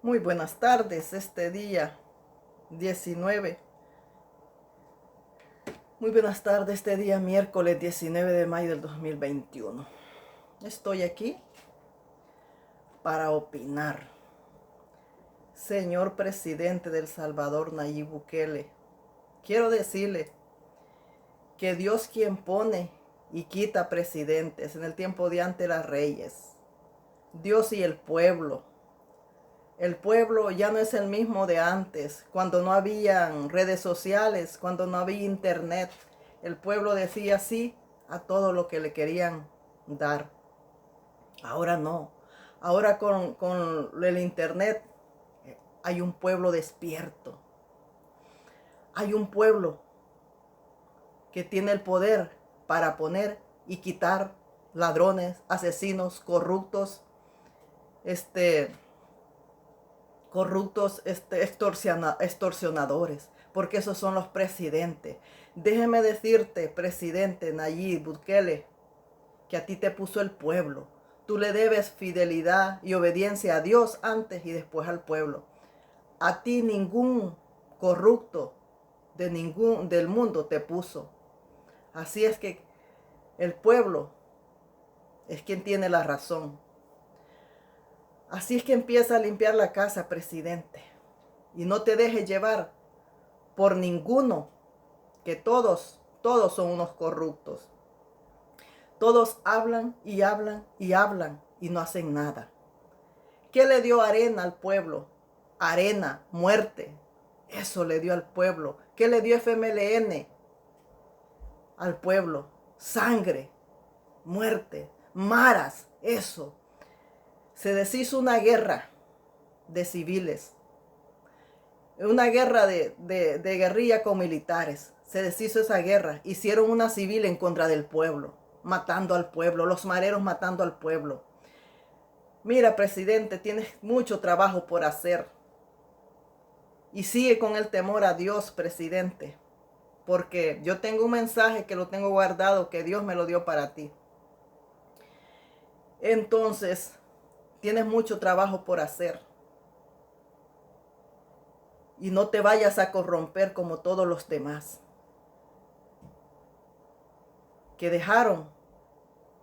Muy buenas tardes, este día 19. Muy buenas tardes, este día miércoles 19 de mayo del 2021. Estoy aquí para opinar. Señor presidente del Salvador, Nayib Bukele, quiero decirle que Dios quien pone y quita presidentes. En el tiempo de antes las reyes, Dios y el pueblo. El pueblo ya no es el mismo de antes, cuando no habían redes sociales, cuando no había internet. El pueblo decía sí a todo lo que le querían dar. Ahora no. Ahora con el internet hay un pueblo despierto. Hay un pueblo que tiene el poder para poner y quitar ladrones, asesinos, extorsionadores, porque esos son los presidentes. Déjeme decirte, presidente Nayib Bukele, que a ti te puso el pueblo. Tú le debes fidelidad y obediencia a Dios antes y después al pueblo. A ti ningún corrupto del mundo te puso. Así es que el pueblo es quien tiene la razón. Así es que empieza a limpiar la casa, presidente. Y no te dejes llevar por ninguno, que todos son unos corruptos. Todos hablan y hablan y hablan y no hacen nada. ¿Qué le dio arena al pueblo? Arena, muerte. Eso le dio al pueblo. ¿Qué le dio FMLN al pueblo? Sangre, muerte, maras, eso. Se deshizo una guerra de civiles. Una guerra de guerrilla con militares. Se deshizo esa guerra. Hicieron una civil en contra del pueblo, matando al pueblo, los mareros matando al pueblo. Mira, presidente, tienes mucho trabajo por hacer. Y sigue con el temor a Dios, presidente. Porque yo tengo un mensaje que lo tengo guardado, que Dios me lo dio para ti. Entonces, tienes mucho trabajo por hacer. Y no te vayas a corromper como todos los demás, que dejaron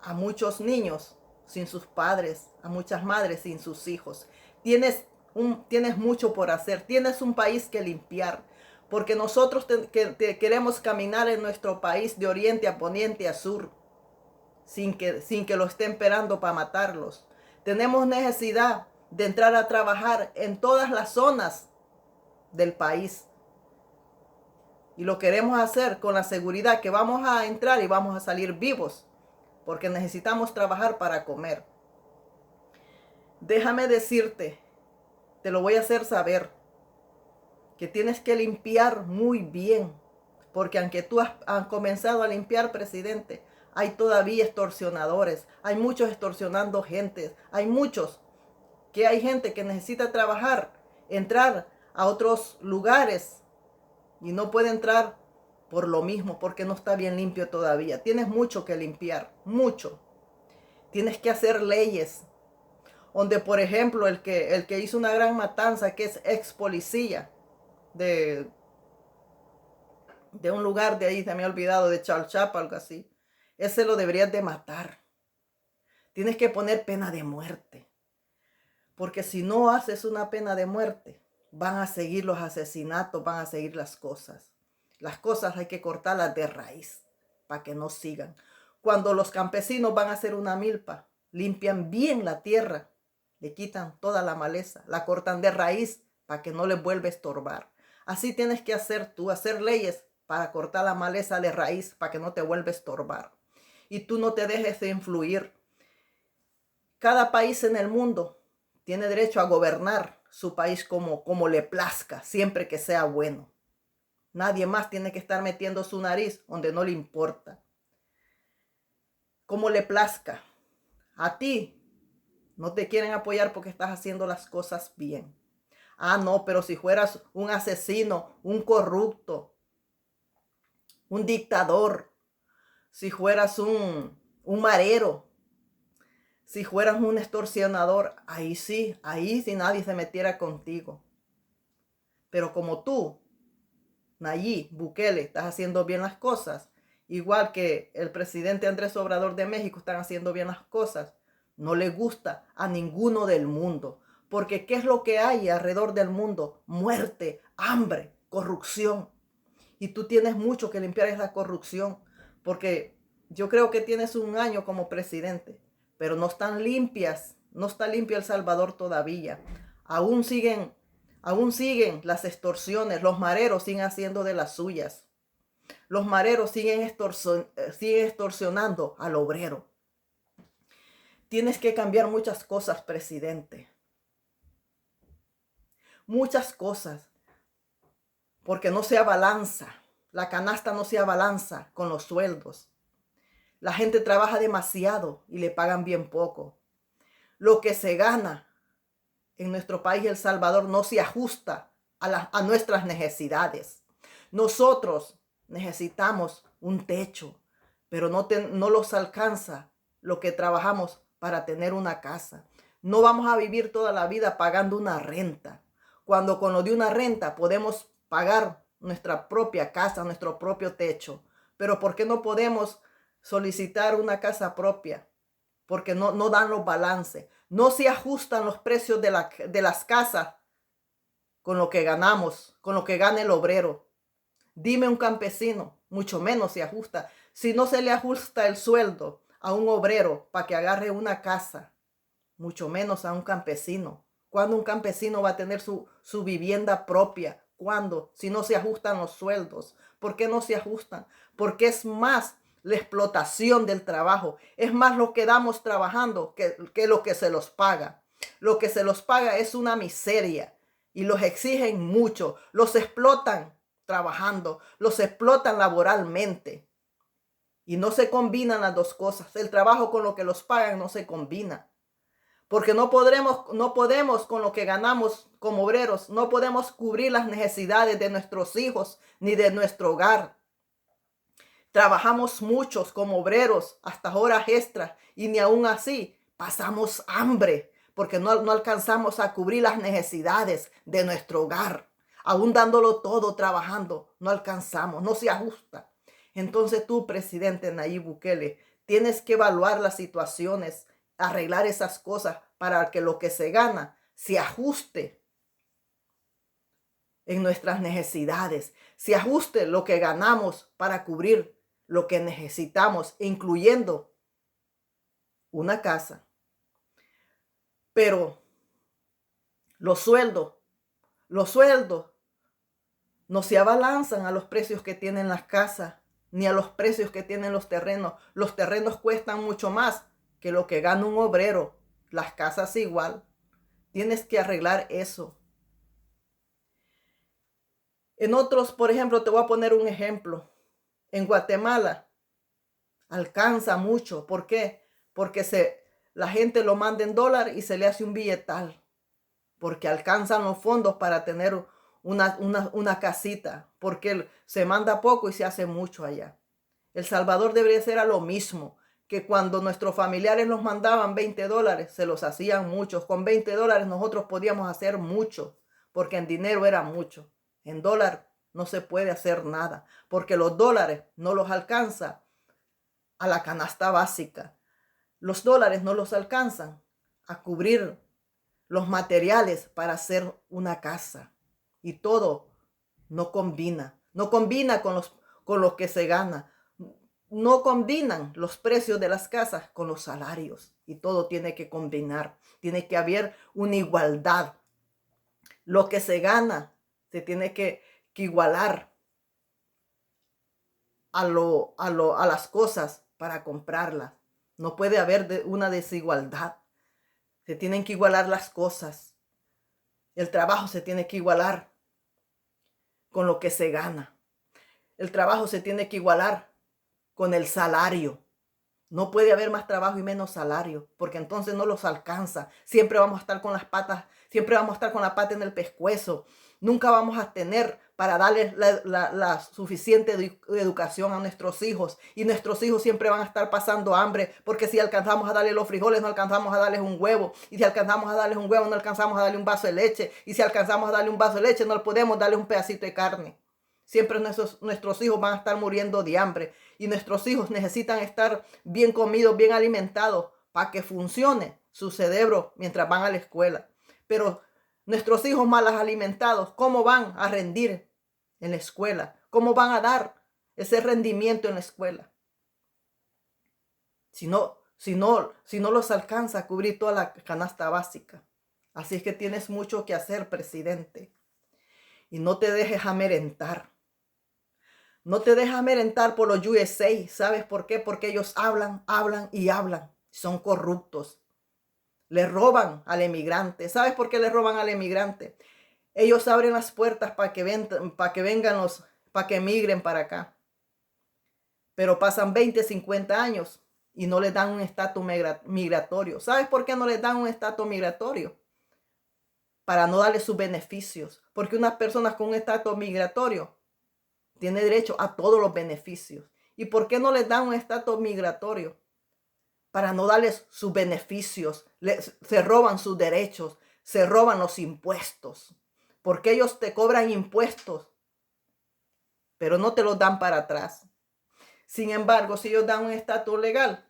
a muchos niños sin sus padres, a muchas madres sin sus hijos. Tienes mucho por hacer, tienes un país que limpiar, porque nosotros queremos caminar en nuestro país de oriente a poniente a sur, sin que lo estén esperando para matarlos. Tenemos necesidad de entrar a trabajar en todas las zonas del país. Y lo queremos hacer con la seguridad que vamos a entrar y vamos a salir vivos, porque necesitamos trabajar para comer. Déjame decirte, te lo voy a hacer saber, que tienes que limpiar muy bien, porque aunque tú has comenzado a limpiar, presidente, hay todavía extorsionadores, hay muchos extorsionando gente, hay gente que necesita trabajar, entrar a otros lugares y no puede entrar por lo mismo, porque no está bien limpio todavía. Tienes mucho que limpiar, mucho. Tienes que hacer leyes donde, por ejemplo, el que hizo una gran matanza, que es ex policía de un lugar de ahí, se me ha olvidado, de Chalchapa, algo así, ese lo deberías de matar. Tienes que poner pena de muerte, porque si no haces una pena de muerte, van a seguir los asesinatos, van a seguir las cosas. Las cosas hay que cortarlas de raíz para que no sigan. Cuando los campesinos van a hacer una milpa, limpian bien la tierra, le quitan toda la maleza, la cortan de raíz para que no les vuelva a estorbar. Así tienes que hacer tú, hacer leyes para cortar la maleza de raíz para que no te vuelva a estorbar. Y tú no te dejes de influir. Cada país en el mundo tiene derecho a gobernar su país como le plazca, siempre que sea bueno. Nadie más tiene que estar metiendo su nariz donde no le importa. Como le plazca. A ti no te quieren apoyar porque estás haciendo las cosas bien. Ah, no, pero si fueras un asesino, un corrupto, un dictador, si fueras un marero, Si fueras un extorsionador, ahí sí nadie se metiera contigo. Pero como tú, Nayib Bukele, estás haciendo bien las cosas, igual que el presidente Andrés Obrador de México están haciendo bien las cosas, no le gusta a ninguno del mundo. Porque ¿qué es lo que hay alrededor del mundo? Muerte, hambre, corrupción. Y tú tienes mucho que limpiar esa corrupción. Porque yo creo que tienes un año como presidente, pero no están limpias, no está limpio El Salvador todavía. Aún siguen las extorsiones, los mareros siguen haciendo de las suyas. Los mareros siguen extorsionando al obrero. Tienes que cambiar muchas cosas, presidente. Muchas cosas. Porque no se abalanza. La canasta no se abalanza con los sueldos. La gente trabaja demasiado y le pagan bien poco. Lo que se gana en nuestro país, El Salvador, no se ajusta a nuestras necesidades. Nosotros necesitamos un techo, pero no los alcanza lo que trabajamos para tener una casa. No vamos a vivir toda la vida pagando una renta, cuando con lo de una renta podemos pagar nuestra propia casa, nuestro propio techo. Pero ¿por qué no podemos solicitar una casa propia? Porque no dan los balances. No se ajustan los precios de las casas con lo que ganamos, con lo que gana el obrero. Dime un campesino, mucho menos se ajusta. Si no se le ajusta el sueldo a un obrero para que agarre una casa, mucho menos a un campesino. ¿Cuándo un campesino va a tener su vivienda propia? ¿Cuándo? Si no se ajustan los sueldos. ¿Por qué no se ajustan? Porque es más la explotación del trabajo. Es más lo que damos trabajando que lo que se los paga. Lo que se los paga es una miseria y los exigen mucho. Los explotan trabajando, los explotan laboralmente. Y no se combinan las dos cosas. El trabajo con lo que los pagan no se combina. Porque no podemos con lo que ganamos como obreros, no podemos cubrir las necesidades de nuestros hijos ni de nuestro hogar. Trabajamos muchos como obreros hasta horas extras y ni aún así pasamos hambre porque no alcanzamos a cubrir las necesidades de nuestro hogar. Aún dándolo todo trabajando, no alcanzamos, no se ajusta. Entonces tú, presidente Nayib Bukele, tienes que evaluar las situaciones, arreglar esas cosas para que lo que se gana se ajuste en nuestras necesidades, se ajuste lo que ganamos para cubrir lo que necesitamos, incluyendo una casa. Pero los sueldos no se abalanzan a los precios que tienen las casas, ni a los precios que tienen los terrenos. Los terrenos cuestan mucho más que lo que gana un obrero. Las casas igual. Tienes que arreglar eso. En otros, por ejemplo, te voy a poner un ejemplo. En Guatemala alcanza mucho. ¿Por qué? Porque la gente lo manda en dólar y se le hace un billetal. Porque alcanzan los fondos para tener una casita. Porque se manda poco y se hace mucho allá. El Salvador debería ser a lo mismo. Que cuando nuestros familiares nos mandaban $20, se los hacían muchos. Con $20 nosotros podíamos hacer mucho. Porque en dinero era mucho. En dólar no se puede hacer nada. Porque los dólares no los alcanza a la canasta básica. Los dólares no los alcanzan a cubrir los materiales para hacer una casa. Y todo no combina. No combina con lo que se gana. No combinan los precios de las casas con los salarios. Y todo tiene que combinar. Tiene que haber una igualdad. Lo que se gana se tiene que igualar a las cosas para comprarlas. No puede haber una desigualdad. Se tienen que igualar las cosas. El trabajo se tiene que igualar con lo que se gana. El trabajo se tiene que igualar con el salario. No puede haber más trabajo y menos salario, porque entonces no los alcanza. Siempre vamos a estar con las patas, siempre vamos a estar con la pata en el pescuezo. Nunca vamos a tener para darles la suficiente educación a nuestros hijos. Y nuestros hijos siempre van a estar pasando hambre, porque si alcanzamos a darles los frijoles, no alcanzamos a darles un huevo. Y si alcanzamos a darles un huevo, no alcanzamos a darle un vaso de leche. Y si alcanzamos a darle un vaso de leche, no podemos darles un pedacito de carne. Siempre nuestros hijos van a estar muriendo de hambre. Y nuestros hijos necesitan estar bien comidos, bien alimentados, para que funcione su cerebro mientras van a la escuela. Pero nuestros hijos mal alimentados, ¿cómo van a rendir en la escuela? ¿Cómo van a dar ese rendimiento en la escuela? Si no los alcanza a cubrir toda la canasta básica. Así es que tienes mucho que hacer, presidente. Y no te dejes amedrentar. No te dejes amedrentar por los USA. ¿Sabes por qué? Porque ellos hablan y hablan. Son corruptos. Le roban al emigrante. ¿Sabes por qué le roban al emigrante? Ellos abren las puertas para que emigren para acá. Pero pasan 20, 50 años y no les dan un estatus migratorio. ¿Sabes por qué no les dan un estatus migratorio? Para no darle sus beneficios. Porque unas personas con un estatus migratorio tienen derecho a todos los beneficios. ¿Y por qué no les dan un estatus migratorio? Para no darles sus beneficios. Se roban sus derechos. Se roban los impuestos. Porque ellos te cobran impuestos, pero no te los dan para atrás. Sin embargo, si ellos dan un estatus legal,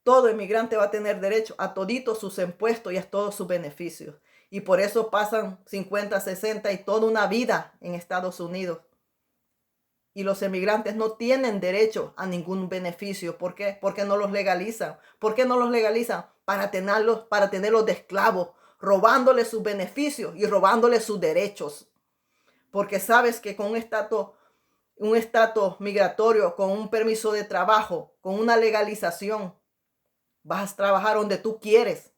todo inmigrante va a tener derecho a toditos sus impuestos y a todos sus beneficios. Y por eso pasan 50, 60 y toda una vida en Estados Unidos. Y los emigrantes no tienen derecho a ningún beneficio. ¿Por qué? Porque no los legalizan. ¿Por qué no los legalizan? Para tenerlos de esclavos, robándoles sus beneficios y robándoles sus derechos. Porque sabes que con un estatus migratorio, con un permiso de trabajo, con una legalización, vas a trabajar donde tú quieres.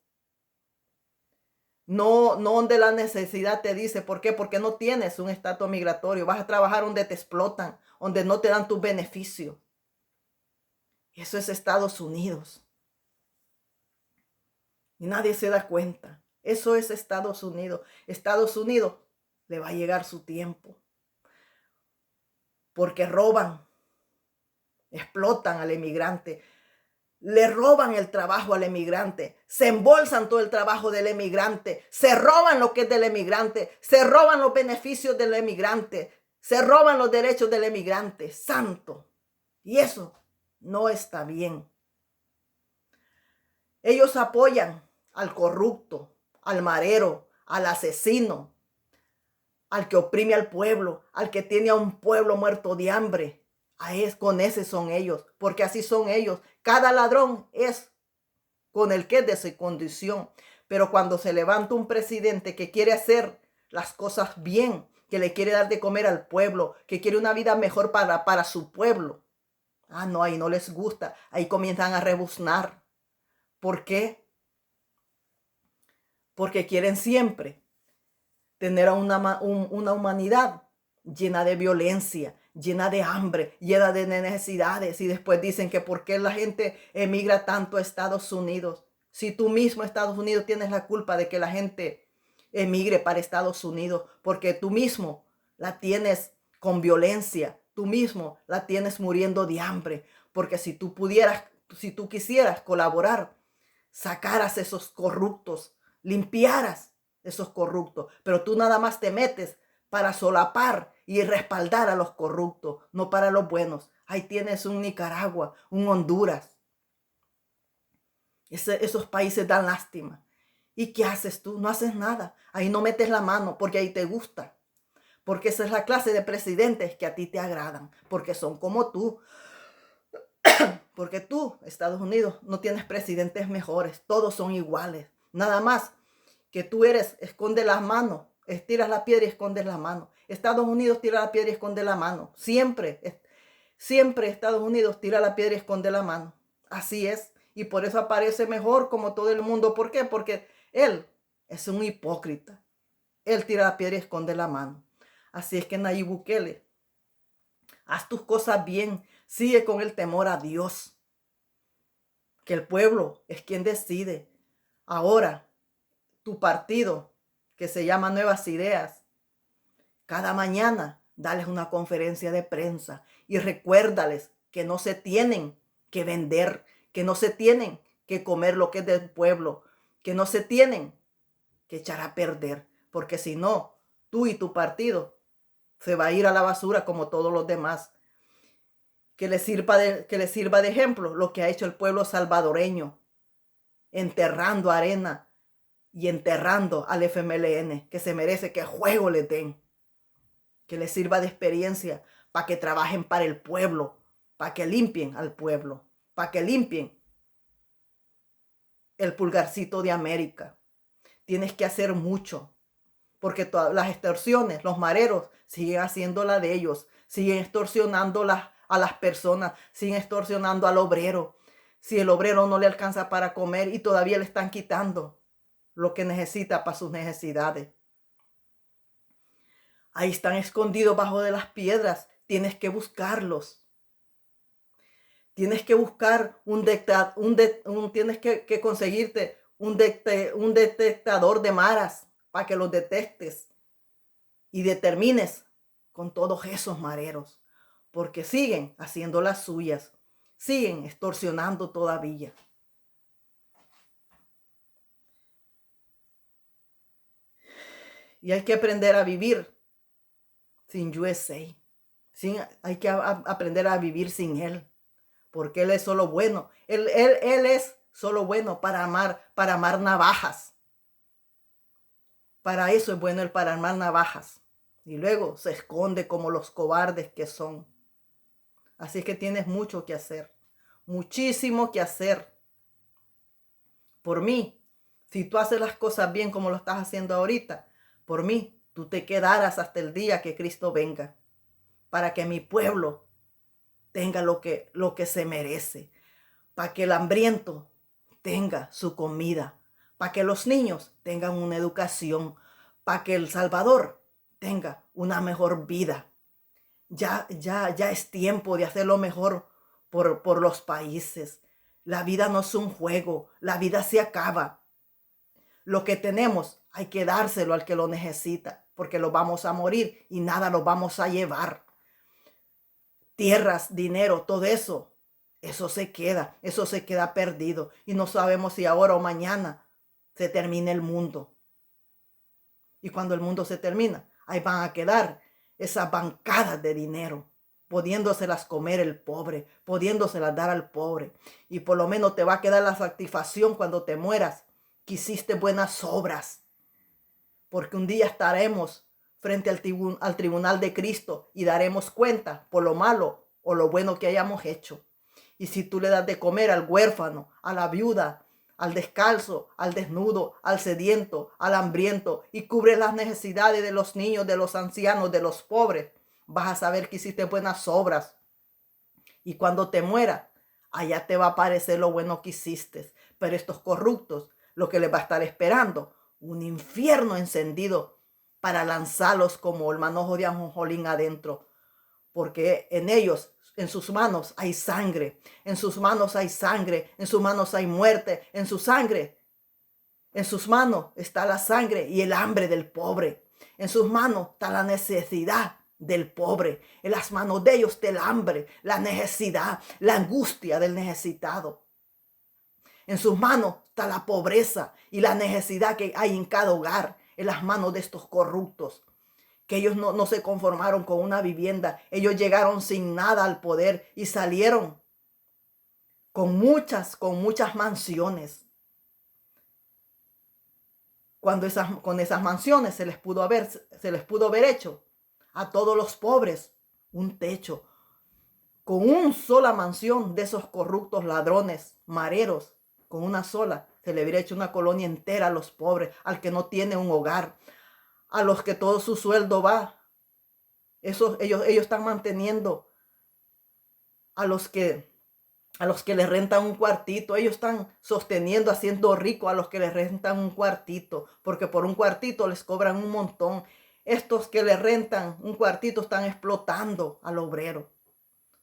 No donde la necesidad te dice. ¿Por qué? Porque no tienes un estatus migratorio. Vas a trabajar donde te explotan, donde no te dan tus beneficios. Eso es Estados Unidos. Y nadie se da cuenta. Eso es Estados Unidos. Estados Unidos le va a llegar su tiempo. Porque roban, explotan al emigrante. Le roban el trabajo al emigrante, se embolsan todo el trabajo del emigrante, se roban lo que es del emigrante, se roban los beneficios del emigrante, se roban los derechos del emigrante. Santo. Y eso no está bien. Ellos apoyan al corrupto, al marero, al asesino, al que oprime al pueblo, al que tiene a un pueblo muerto de hambre. Con ese son ellos, porque así son ellos. Cada ladrón es con el que es de su condición. Pero cuando se levanta un presidente que quiere hacer las cosas bien, que le quiere dar de comer al pueblo, que quiere una vida mejor para su pueblo, no, ahí no les gusta. Ahí comienzan a rebuznar. ¿Por qué? Porque quieren siempre tener a una humanidad llena de violencia, llena de hambre, llena de necesidades. Y después dicen que por qué la gente emigra tanto a Estados Unidos. Si tú mismo, Estados Unidos, tienes la culpa de que la gente emigre para Estados Unidos, porque tú mismo la tienes con violencia, tú mismo la tienes muriendo de hambre. Porque si tú quisieras colaborar, sacaras esos corruptos, limpiaras esos corruptos, pero tú nada más te metes para solapar y respaldar a los corruptos, no para los buenos. Ahí tienes un Nicaragua, un Honduras. Esos países dan lástima. ¿Y qué haces tú? No haces nada. Ahí no metes la mano porque ahí te gusta. Porque esa es la clase de presidentes que a ti te agradan. Porque son como tú. Porque tú, Estados Unidos, no tienes presidentes mejores. Todos son iguales. Nada más que tú esconde las manos. Estiras la piedra y escondes la mano. Estados Unidos tira la piedra y esconde la mano. Siempre Estados Unidos tira la piedra y esconde la mano. Así es. Y por eso aparece mejor como todo el mundo. ¿Por qué? Porque él es un hipócrita. Él tira la piedra y esconde la mano. Así es que Nayib Bukele, haz tus cosas bien. Sigue con el temor a Dios. que el pueblo es quien decide. Ahora, tu partido, que se llama Nuevas Ideas, cada mañana dales una conferencia de prensa y recuérdales que no se tienen que vender, que no se tienen que comer lo que es del pueblo, que no se tienen que echar a perder, porque si no, tú y tu partido se va a ir a la basura como todos los demás. Que les sirva de ejemplo lo que ha hecho el pueblo salvadoreño, enterrando arena y enterrando al FMLN, que se merece que juego le den. Que les sirva de experiencia para que trabajen para el pueblo, para que limpien al pueblo, para que limpien el pulgarcito de América. Tienes que hacer mucho, porque todas las extorsiones, los mareros, siguen haciendo la de ellos, siguen extorsionando a las personas, siguen extorsionando al obrero. Si el obrero no le alcanza para comer y todavía le están quitando lo que necesita para sus necesidades. Ahí están escondidos bajo de las piedras. Tienes que buscarlos. Tienes que buscar tienes que conseguirte un detectador de maras para que los detectes y determines con todos esos mareros, porque siguen haciendo las suyas, siguen extorsionando todavía. Y hay que aprender a vivir sin USA. Hay que aprender a vivir sin él, porque él es solo bueno. Él es solo bueno para amar navajas. Para eso es bueno él, para armar navajas. Y luego se esconde como los cobardes que son. Así que tienes mucho que hacer. Muchísimo que hacer. Por mí, si tú haces las cosas bien como lo estás haciendo ahorita, por mí, tú te quedarás hasta el día que Cristo venga. Para que mi pueblo tenga lo que se merece. Para que el hambriento tenga su comida. Para que los niños tengan una educación. Para que El Salvador tenga una mejor vida. Ya es tiempo de hacerlo mejor por los países. La vida no es un juego, la vida se acaba. Lo que tenemos hay que dárselo al que lo necesita, porque lo vamos a morir y nada lo vamos a llevar. Tierras, dinero, todo eso, eso se queda perdido y no sabemos si ahora o mañana se termine el mundo. Y cuando el mundo se termina, ahí van a quedar esas bancadas de dinero, pudiéndoselas comer el pobre, pudiéndoselas dar al pobre. Y por lo menos te va a quedar la satisfacción cuando te mueras, que hiciste buenas obras. Porque un día estaremos frente al tribunal de Cristo y daremos cuenta por lo malo o lo bueno que hayamos hecho. Y si tú le das de comer al huérfano, a la viuda, al descalzo, al desnudo, al sediento, al hambriento, y cubres las necesidades de los niños, de los ancianos, de los pobres, vas a saber que hiciste buenas obras. Y cuando te mueras, allá te va a parecer lo bueno que hiciste. Pero estos corruptos, lo que les va a estar esperando, un infierno encendido para lanzarlos como el manojo de ajonjolín adentro. Porque en ellos, en sus manos hay sangre, en sus manos hay sangre, en sus manos hay muerte, en su sangre, en sus manos está la sangre y el hambre del pobre. En sus manos está la necesidad del pobre. En las manos de ellos está el hambre, la necesidad, la angustia del necesitado. En sus manos está la pobreza y la necesidad que hay en cada hogar, en las manos de estos corruptos. Que ellos no se conformaron con una vivienda. Ellos llegaron sin nada al poder y salieron con muchas mansiones. Con esas mansiones se les pudo haber hecho a todos los pobres un techo. Con una sola mansión de esos corruptos ladrones, mareros, con una sola, se le hubiera hecho una colonia entera a los pobres, al que no tiene un hogar, a los que todo su sueldo va. Ellos están manteniendo a los que les rentan un cuartito. Ellos están sosteniendo, haciendo rico a los que les rentan un cuartito, porque por un cuartito les cobran un montón. Estos que les rentan un cuartito están explotando al obrero,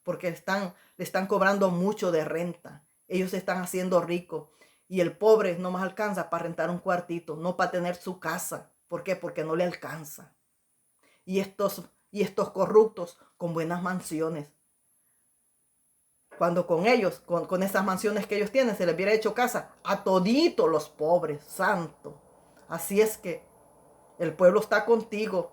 porque le están cobrando mucho de renta. Ellos se están haciendo ricos y el pobre no más alcanza para rentar un cuartito, no para tener su casa. ¿Por qué? Porque no le alcanza. Y estos corruptos con buenas mansiones. Cuando con ellos, con esas mansiones que ellos tienen, se les hubiera hecho casa a toditos los pobres, santo. Así es que el pueblo está contigo.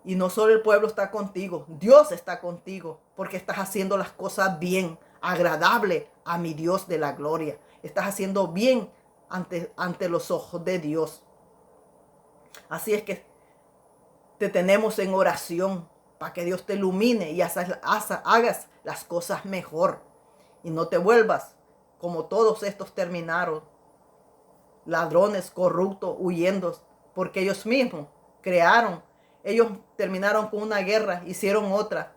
Y no solo el pueblo está contigo, Dios está contigo, porque estás haciendo las cosas bien, agradable a mi Dios de la gloria. Estás haciendo bien ante los ojos de Dios. Así es que te tenemos en oración para que Dios te ilumine y hagas las cosas mejor. Y no te vuelvas como todos estos terminaron, ladrones, corruptos, huyendo, porque ellos mismos crearon. Ellos terminaron con una guerra, hicieron otra.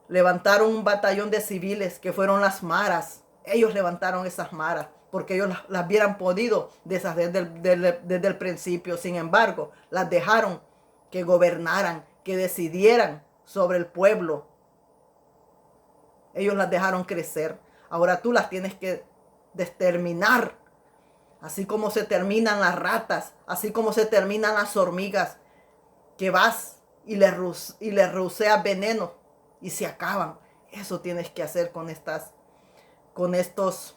Levantaron un batallón de civiles que fueron las maras. Ellos levantaron esas maras porque ellos las hubieran podido deshacer desde el principio. Sin embargo, las dejaron que gobernaran, que decidieran sobre el pueblo. Ellos las dejaron crecer. Ahora tú las tienes que determinar. Así como se terminan las ratas, así como se terminan las hormigas, que vas y le rocias veneno y se acaban. Eso tienes que hacer con estos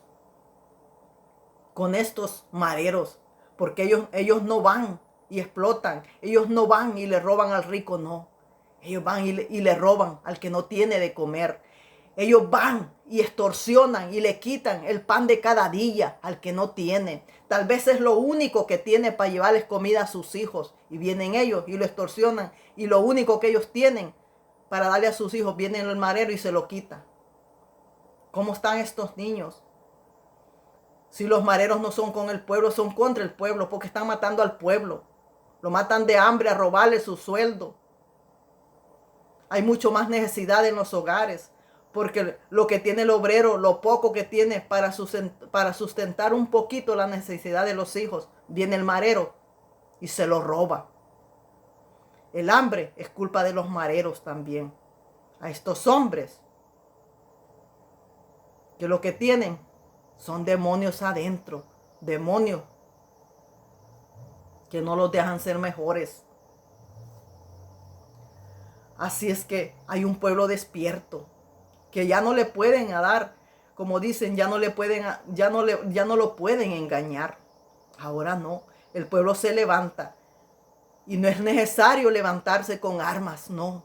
mareros, porque ellos no van y explotan, ellos no van y le roban al rico, no. Ellos van y le roban al que no tiene de comer. Ellos van y extorsionan y le quitan el pan de cada día al que no tiene. Tal vez es lo único que tiene para llevarles comida a sus hijos. Y vienen ellos y lo extorsionan. Y lo único que ellos tienen para darle a sus hijos, viene el marero y se lo quita. ¿Cómo están estos niños? Si los mareros no son con el pueblo, son contra el pueblo, porque están matando al pueblo. Lo matan de hambre, a robarle su sueldo. Hay mucho más necesidad en los hogares. Porque lo que tiene el obrero, lo poco que tiene para sustentar un poquito la necesidad de los hijos, viene el marero y se lo roba. El hambre es culpa de los mareros también. A estos hombres que lo que tienen son demonios adentro, demonios que no los dejan ser mejores. Así es que hay un pueblo despierto que ya no le pueden dar, como dicen, ya no lo pueden engañar. Ahora no, el pueblo se levanta y no es necesario levantarse con armas, no.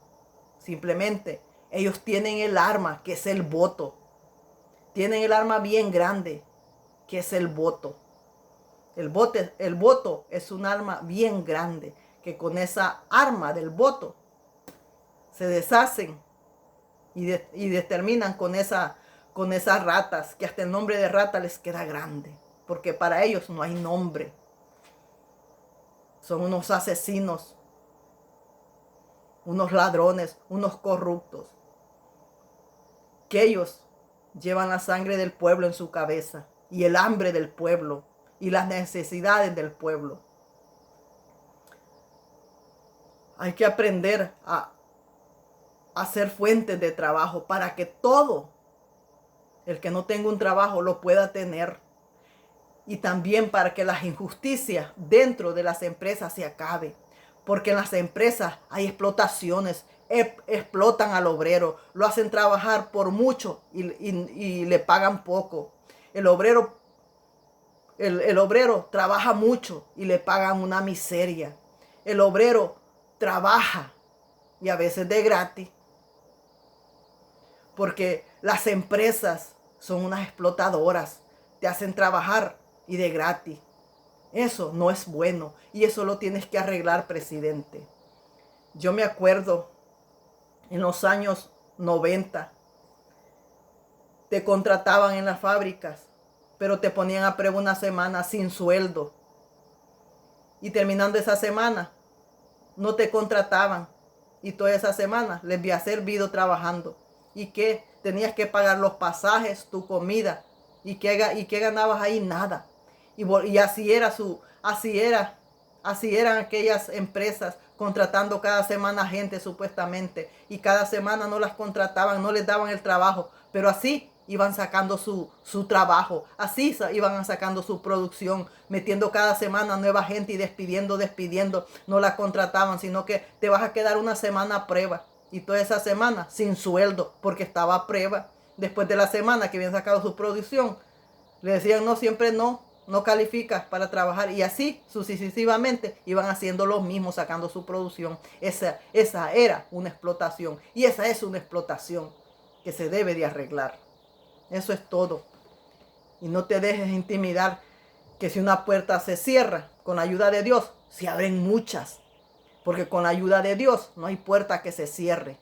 Simplemente ellos tienen el arma, que es el voto. Tienen el arma bien grande, que es el voto. El voto es un arma bien grande, que con esa arma del voto se deshacen y determinan con esas ratas, que hasta el nombre de rata les queda grande, porque para ellos no hay nombre. Son unos asesinos, unos ladrones, unos corruptos, que ellos llevan la sangre del pueblo en su cabeza y el hambre del pueblo y las necesidades del pueblo. Hay que aprender a hacer fuentes de trabajo para que todo el que no tenga un trabajo lo pueda tener, y también para que las injusticias dentro de las empresas se acaben, porque en las empresas hay explotaciones, explotan al obrero, lo hacen trabajar por mucho y le pagan poco. El obrero trabaja mucho y le pagan una miseria. El obrero trabaja y a veces de gratis, porque las empresas son unas explotadoras, te hacen trabajar y de gratis. Eso no es bueno y eso lo tienes que arreglar, presidente. Yo me acuerdo en los años 90, te contrataban en las fábricas, pero te ponían a prueba una semana sin sueldo. Y terminando esa semana, no te contrataban. Y toda esa semana les había servido trabajando. ¿Y qué? Tenías que pagar los pasajes, tu comida. ¿Y qué ganabas ahí? Nada. Y así era Así eran aquellas empresas, contratando cada semana gente supuestamente, y cada semana no las contrataban, no les daban el trabajo, pero así iban sacando su trabajo, así iban sacando su producción, metiendo cada semana nueva gente y despidiendo, no la contrataban, sino que te vas a quedar una semana a prueba, y toda esa semana sin sueldo, porque estaba a prueba. Después de la semana que habían sacado su producción, le decían no, siempre no calificas para trabajar, y así sucesivamente iban haciendo lo mismo, sacando su producción. Esa era una explotación, y esa es una explotación que se debe de arreglar. Eso es todo. Y no te dejes intimidar, que si una puerta se cierra, con la ayuda de Dios se abren muchas, porque con la ayuda de Dios no hay puerta que se cierre.